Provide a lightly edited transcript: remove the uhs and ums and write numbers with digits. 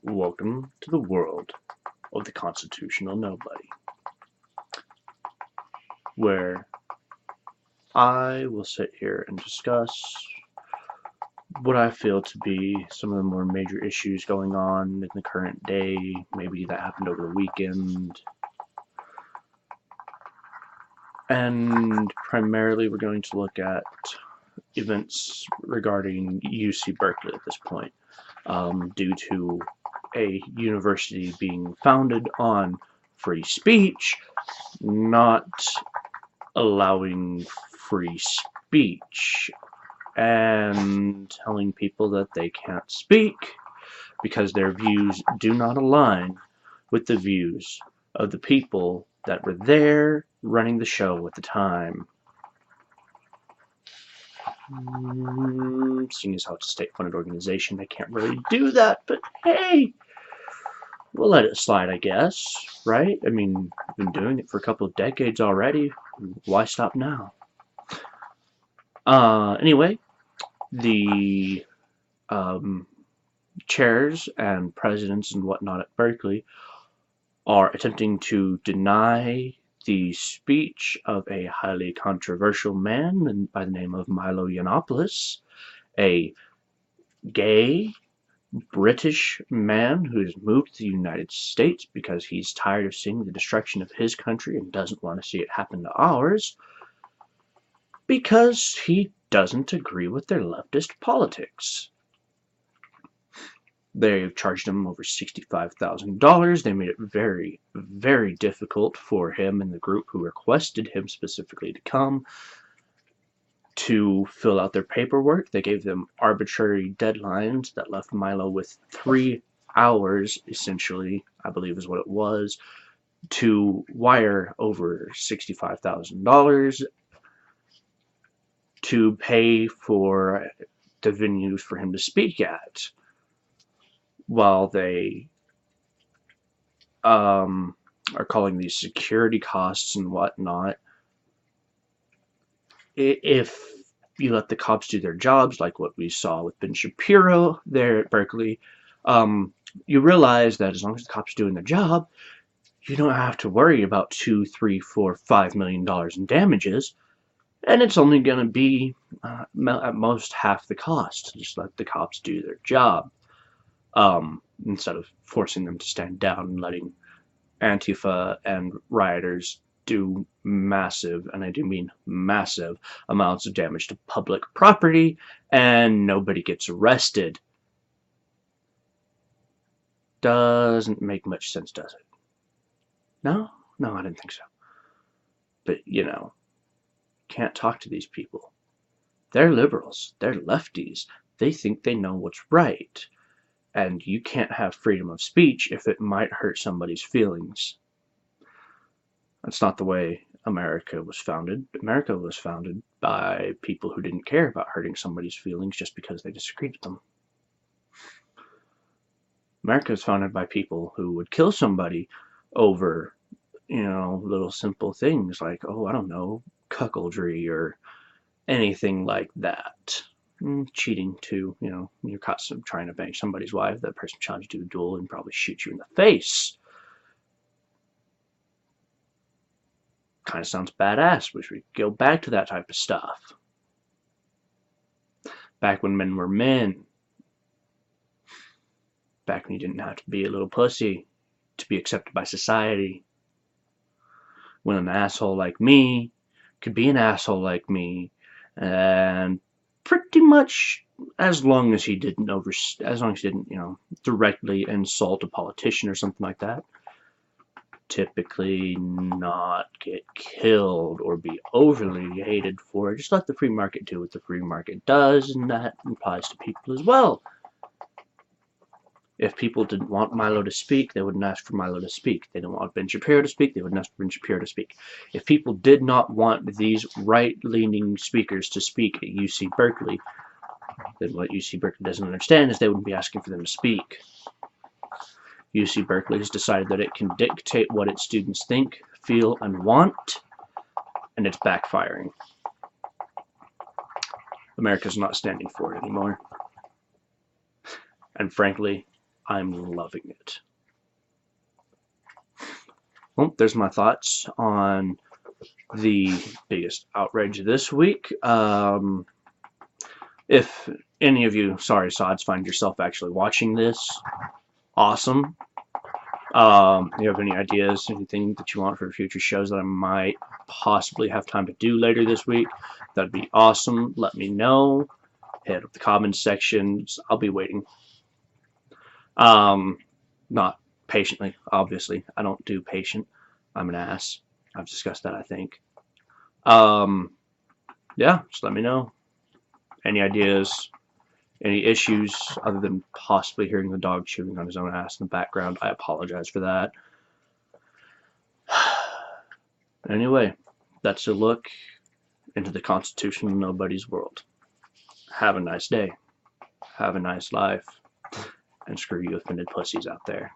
Welcome to the world of the constitutional nobody, where I will sit here and discuss what I feel to be some of the more major issues going on in the current day, maybe that happened over the weekend. And primarily we're going to look at events regarding UC Berkeley at this point, due to a university being founded on free speech, not allowing free speech and telling people that they can't speak because their views do not align with the views of the people that were there running the show at the time. Seeing as how it's a state-funded organization, they can't really do that, but hey, we'll let it slide, I guess, right? I mean, we've been doing it for a couple of decades already. Why stop now? Anyway, the chairs and presidents and whatnot at Berkeley are attempting to deny the speech of a highly controversial man by the name of Milo Yiannopoulos, a gay British man who has moved to the United States because he's tired of seeing the destruction of his country and doesn't want to see it happen to ours, because he doesn't agree with their leftist politics. They've charged him over $65,000. They made it very, very difficult for him and the group who requested him specifically to come to fill out their paperwork. They gave them arbitrary deadlines that left Milo with 3 hours, essentially, I believe is what it was, to wire over $65,000 to pay for the venues for him to speak at, while they are calling these security costs and whatnot. If you let the cops do their jobs, like what we saw with Ben Shapiro there at Berkeley, you realize that as long as the cops are doing their job, you don't have to worry about $2, $3, $4, $5 million in damages, and it's only going to be at most half the cost. Just let the cops do their job, instead of forcing them to stand down and letting Antifa and rioters do massive, and I do mean massive, amounts of damage to public property, and nobody gets arrested. Doesn't make much sense, does it? No? No, I didn't think so. But, can't talk to these people. They're liberals. They're lefties. They think they know what's right. And you can't have freedom of speech if it might hurt somebody's feelings. That's not the way America was founded. America was founded by people who didn't care about hurting somebody's feelings just because they disagreed with them. America was founded by people who would kill somebody over, little simple things like, I don't know, cuckoldry or anything like that. Cheating too, you're caught trying to bang somebody's wife, that person challenged you to a duel and probably shoot you in the face. Kind of sounds badass. Wish we could go back to that type of stuff. Back when men were men. Back when you didn't have to be a little pussy to be accepted by society. When an asshole like me could be an asshole like me, and pretty much as long as he didn't directly insult a politician or something like that, typically not get killed or be overly hated for it. Just let the free market do what the free market does, and that applies to people as well. If people didn't want Milo to speak, they wouldn't ask for Milo to speak. They didn't want Ben Shapiro to speak, they wouldn't ask for Ben Shapiro to speak. If people did not want these right-leaning speakers to speak at UC Berkeley, then what UC Berkeley doesn't understand is they wouldn't be asking for them to speak. UC Berkeley has decided that it can dictate what its students think, feel, and want, and it's backfiring. America's not standing for it anymore. And frankly, I'm loving it. Well, there's my thoughts on the biggest outrage this week. If any of you, sorry sods, find yourself actually watching this, awesome. You have any ideas, anything that you want for future shows that I might possibly have time to do later this week, that'd be awesome. Let me know. Hit up the comments sections. I'll be waiting. Not patiently, obviously. I don't do patient. I'm an ass. I've discussed that, I think. Yeah, just let me know. Any ideas, any issues other than possibly hearing the dog chewing on his own ass in the background. I apologize for that. Anyway, that's a look into the Constitution of Nobody's world. Have a nice day. Have a nice life. And screw you offended pussies out there.